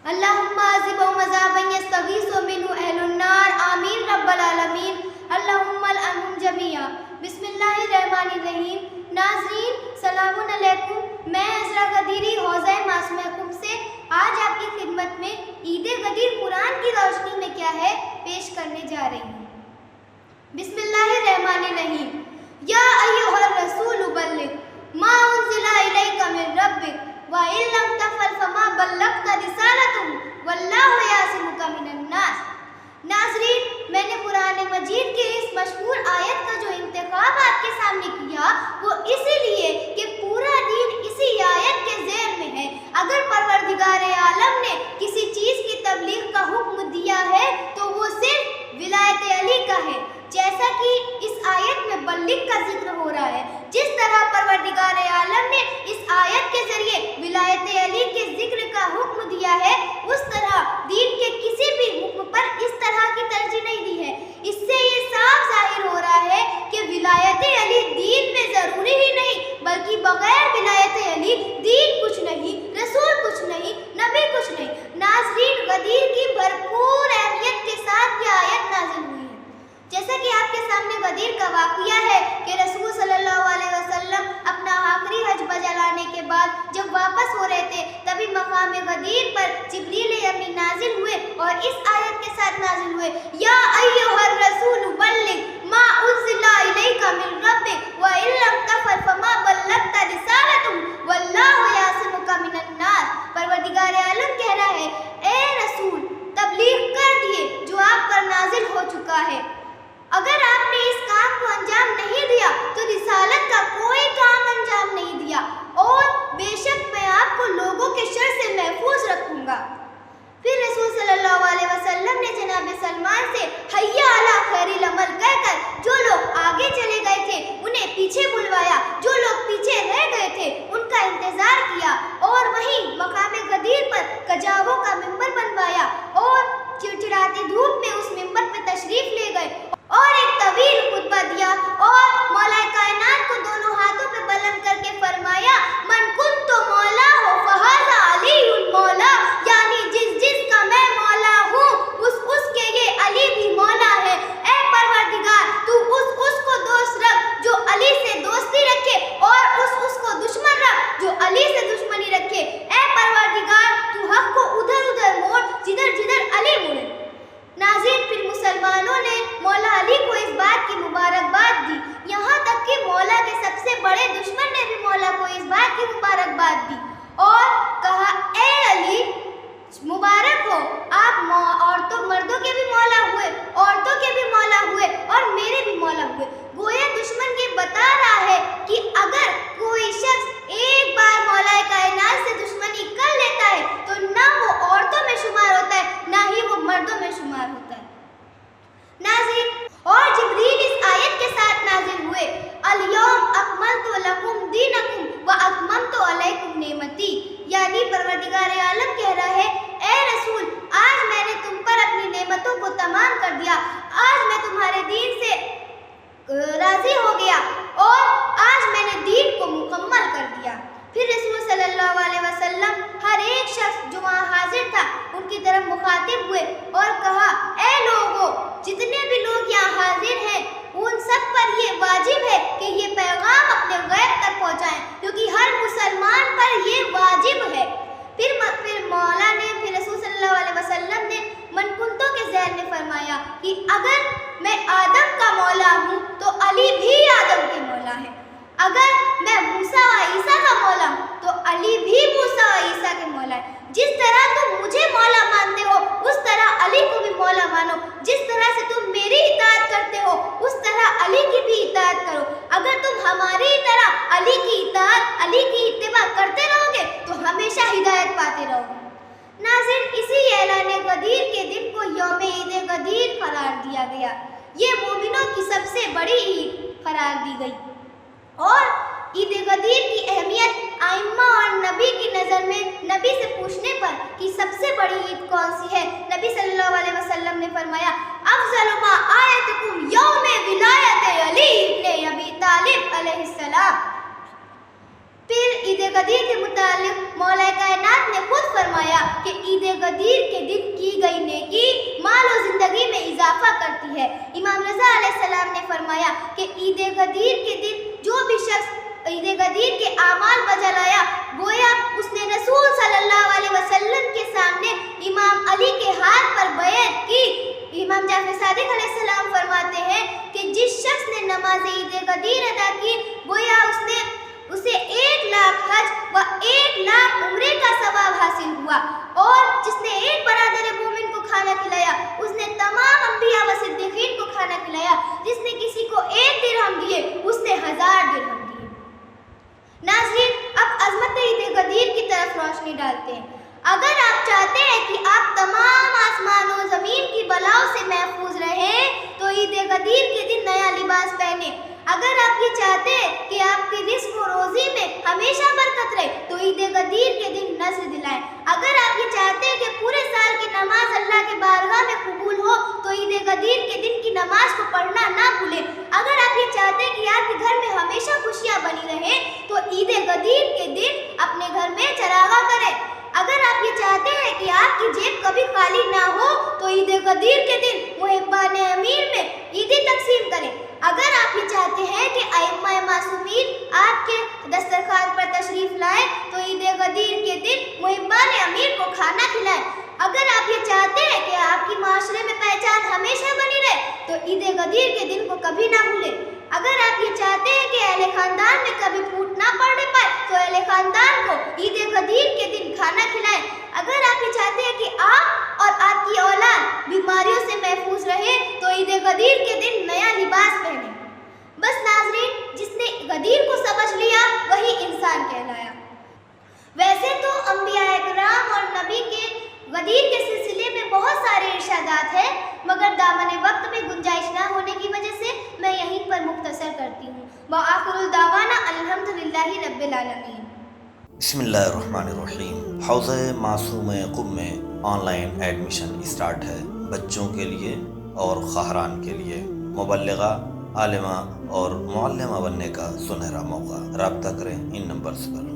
اللهم عذبهم عذابا يستغيث منه اهل النار آمین رب العالمین اللهم العنهم جميعا۔ بسم اللہ الرحمن الرحیم۔ ناظرین سلام علیکم، میں عذرا غدیری حوزہ معصومہ یعقوب سے آج آپ کی خدمت میں عید غدیر قرآن کی روشنی میں کیا ہے پیش کرنے جا رہی ہوں۔ بسم اللہ الرحمن الرحیم۔ یا ایھا الرسول بلغ ما انزل الیک من ربک وَإِن لَّمْ تَفْعَلْ فَمَا بَلَّغْتَ رِسَالَتَهُ وَاللَّهُ يَعْصِمُكَ مِنَ النَّاسِ۔ ناظرین، میں نے قرآن مجید کے اس مشہور آیت کا جو انتخاب آپ کے سامنے کیا وہ اسی لیے کہ پورا دین اسی آیت کے ذیل میں ہے۔ اگر پروردگار عالم نے کسی چیز کی تبلیغ کا حکم دیا ہے تو وہ صرف ولایت علی کا ہے، جیسا کہ اس آیت میں بلغ کا ذکر ہو رہا ہے۔ جس طرح پروردگار عالم نے اس آیت کے ذریعے ولایت علی کے ذکر کا حکم دیا ہے، اس طرح دین کے کسی بھی حکم پر اس طرح کی ترجیح نہیں دی ہے۔ اس سے یہ صاف ظاہر ہو رہا ہے کہ ولایت علی دین میں ضروری ہی نہیں، بلکہ بغیر ولایت علی دین کچھ نہیں، رسول کچھ نہیں، نبی کچھ نہیں۔ ناظرین، غدیر کی بھرپور اہمیت کے ساتھ یہ آیت نازل ہوئی ہے۔ جیسا کہ آپ کے سامنے غدیر کا واقعہ ہے کہ رسول صلی اللہ علیہ وسلم اپنا آخری حج بجا لانے کے بعد جب واپس ہو رہے تھے تبھی مقام غدیر پر جبریل امین نازل ہوئے اور اس آیت کے ساتھ نازل ہوئے، یا ایھا الرسول بلغ ما انزل الیک من ربک وَإِن لَّمْ تَفْعَلْ فَمَا بَلَّغْتَ رِسَالَتَهُ وَاللَّهُ يَعْصِمُكَ مِنَ النَّاسِ۔ پروردگار عالم کہہ رہا ہے، اے رسول تبلیغ کر دیے جو آپ پر نازل ہو چکا ہے۔ اگر آپ نے اس کام کو انجام نہیں دیا تو رسالت کا کوئی کام انجام نہیں دیا، اور بے شک میں آپ کو لوگوں کے شر سے محفوظ رکھوں گا۔ پھر رسول صلی اللہ علیہ وسلم نے جناب سلمان سے حیا علی خیر العمل کہہ کر جو لوگ آگے چلے گئے تھے انہیں پیچھے بلوایا، جو لوگ پیچھے رہ گئے تھے ان کا انتظار کیا، اور وہیں مقام غدیر پر کجاووں کا ممبر بنوایا اور چڑچڑاتی دھوپ میں اس ممبر پہ تشریف لے گئے اور ایک طویل خطبہ دیا اور مولا کائنات کو دونوں ہاتھوں پہ بلند کر کے فرمایا، من کنت مولا ہو فہذا علی مولا، یعنی جس کا میں مولا ہوں اس کے یہ علی بھی مولا ہے۔ اے پروردگار تو اس کو دوست رکھ جو علی سے دوستی رکھے، اور اس کو دشمن رکھ جو علی سے دشمنی رکھے۔ اے پروردگار تو حق کو ادھر موڑ جدھر علی مڑے۔ ناظرین، پھر مسلمانوں نے مولا علی کو اس بات کی مبارکباد دی، یہاں تک کہ مولا کے سب سے بڑے دشمن نے بھی مولا کو اس بات کی مبارکباد دی اور کہا، اے علی مبارک ہو، آپ مردوں کے بھی مولا ہوئے، عورتوں کے بھی مولا ہوئے اور میرے بھی مولا ہوئے۔ گویا دشمن یہ بتا رہا ہے کہ اگر کوئی شخص ایک بار مولا کائنات سے دشمنی کر لیتا ہے تو نہ وہ عورتوں میں شمار ہوتا ہے نہ ہی وہ مردوں میں شمار ہوتا ہے۔ ناظرین، اور جبریل اس آیت کے ساتھ نازل ہوئے، الیوم اکملت لکم دینکم واتممت علیکم نعمتی، یعنی پروردگار عالم کہہ رہا ہے، اے رسول آج میں نے تم پر اپنی نعمتوں کو تمام کر دیا، آج میں تمہارے دین سے راضی ہو گیا اور آج میں نے دین کو مکمل کر دیا۔ پھر رسول صلی اللہ علیہ وسلم ہر ایک شخص جو وہاں حاضر تھا ان کی طرف مخاطب ہوئے اور کہا، اے لوگوں، جتنے بھی لوگ یہاں حاضر ہیں ان سب پر یہ واجب ہے کہ یہ پیغام اپنے غیب تک پہنچائیں، کیونکہ ہر مسلمان پر یہ واجب ہے۔ پھر رسول صلی اللہ علیہ وسلم نے منکنتوں کے ذہن میں فرمایا کہ اگر میں آدم کا مولا ہوں تو علی بھی آدم کے مولا ہے، اگر میں موسیٰ و عیسیٰ کا مولا ہوں تو علی بھی موسیٰ و عیسیٰ کے مولا ہے۔ جس طرح تم مجھے مولا مانتے ہو اس طرح علی کو بھی مولا مانو، جس طرح سے تم میری اطاعت کرتے ہو اس طرح علی کی بھی اطاعت کرو۔ اگر تم ہماری طرح علی کی اطاعت، علی کی اتباع کرتے رہو گے تو ہمیشہ ہدایت پاتے رہو گے۔ ناظرین، اسی اعلان غدیر کے دن کو یوم عید غدیر قرار دیا گیا، یہ مومنوں کی سب سے بڑی عید قرار دی گئی، اور عید غدیر کی اہمیت ائمہ اور نبی کی نظر میں نبی سے پوچھنے پر کہ سب سے بڑی عید کون سی ہے، نبی صلی اللہ علیہ وسلم نے فرمایا، افضل ما آیتکم یوم ولایت علی ابن ابی طالب علیہ السلام۔ پھر عید غدیر کے متعلق مولا کائنات نے خود فرمایا، کہ عید غدیر کے دن کی گئی نیکی مال و زندگی میں اضافہ کرتی ہے۔ امام رضا علیہ السلام نے فرمایا کہ عید غدیر کے دن جو بھی شخص عید غدیر کے اعمال بجا لایا گویا اس نے رسول صلی اللہ علیہ وسلم کے سامنے امام علی کے ہاتھ پر بیعت کی۔ امام جعفر صادق علیہ السلام فرماتے ہیں کہ جس شخص نے نماز عید غدیر ادا کی گویا اسے 1,00,000 حج و 1,00,000 عمرے کا ثواب حاصل ہوا، اور جس نے ایک برادر مومن کو کھانا کھلایا اس نے تمام انبیاء و صدیقین کو کھانا کھلایا، جس نے کسی کو 1 درہم دیے اس نے 1000 درہم دیے۔ ناظرین، اب عظمت عید غدیر کی طرف روشنی ڈالتے ہیں۔ اگر آپ چاہتے ہیں کہ آپ تمام آسمان و زمین کی بلاؤں سے محفوظ رہیں تو عید غدیر کے دن نیا لباس پہنیں۔ اگر آپ یہ چاہتے ہیں کہ آپ کی رزق و روزی میں ہمیشہ برکت رہے تو عید غدیر کے دن نذر دلائیں۔ اگر آپ یہ چاہتے ہیں کہ پورے سال کی نماز اللہ کے بارگاہ میں قبول ہو تو عید غدیر کے دن کی نماز کو پڑھنا نہ بھولیں۔ اگر آپ یہ چاہتے ہیں کہ آپ کے گھر میں ہمیشہ خوشیاں بنی رہیں تو عید غدیر کے دن اپنے گھر میں چراغاں کریں۔ اگر آپ یہ چاہتے ہیں کہ آپ کی جیب کبھی خالی نہ ہو تو عید غدیر کے دن محبان امیر میں عیدی تقسیم کریں۔ اگر آپ یہ چاہتے ہیں کہ ائمہ معصومین آپ کے دسترخوان پر تشریف لائیں تو عید غدیر کے دن محبان امیر کو کھانا کھلائیں۔ اگر آپ یہ چاہتے ہیں کہ آپ کی معاشرے میں پہچان ہمیشہ بنی رہے تو عید غدیر کے دن کو کبھی نہ بھولیں۔ اگر آپ یہ چاہتے ہیں کہ اہل خاندان میں کبھی پھوٹ نہ پڑنے پائے تو اہل خاندان کو عید غدیر کے دن کھانا کھلائیں۔ اگر آپ یہ چاہتے ہیں کہ آپ اور آپ کی اولاد بیماریوں سے محفوظ رہے تو عید غدیر کے دن نیا لباس پہنیں۔ بس ناظرین، جس نے غدیر کو سمجھ لیا وہی انسان کہلایا۔ ویسے تو انبیاء کرام اور نبی کے غدیر کے سلسلے میں بہت سارے ارشادات ہیں، مگر دامن وقت میں گنجائش نہ ہونے کی وجہ سے میں یہیں پر مختصر کرتی ہوں۔ وآخر الدعوانا الحمدللہ رب العالمین۔ بسم اللہ الرحمن الرحیم۔ حوضہ معصومہ قم میں آن لائن ایڈمیشن اسٹارٹ ہے، بچوں کے لیے اور خواہران کے لیے۔ مبلغہ، عالمہ اور معلمہ بننے کا سنہرا موقع۔ رابطہ کریں ان نمبرز پر۔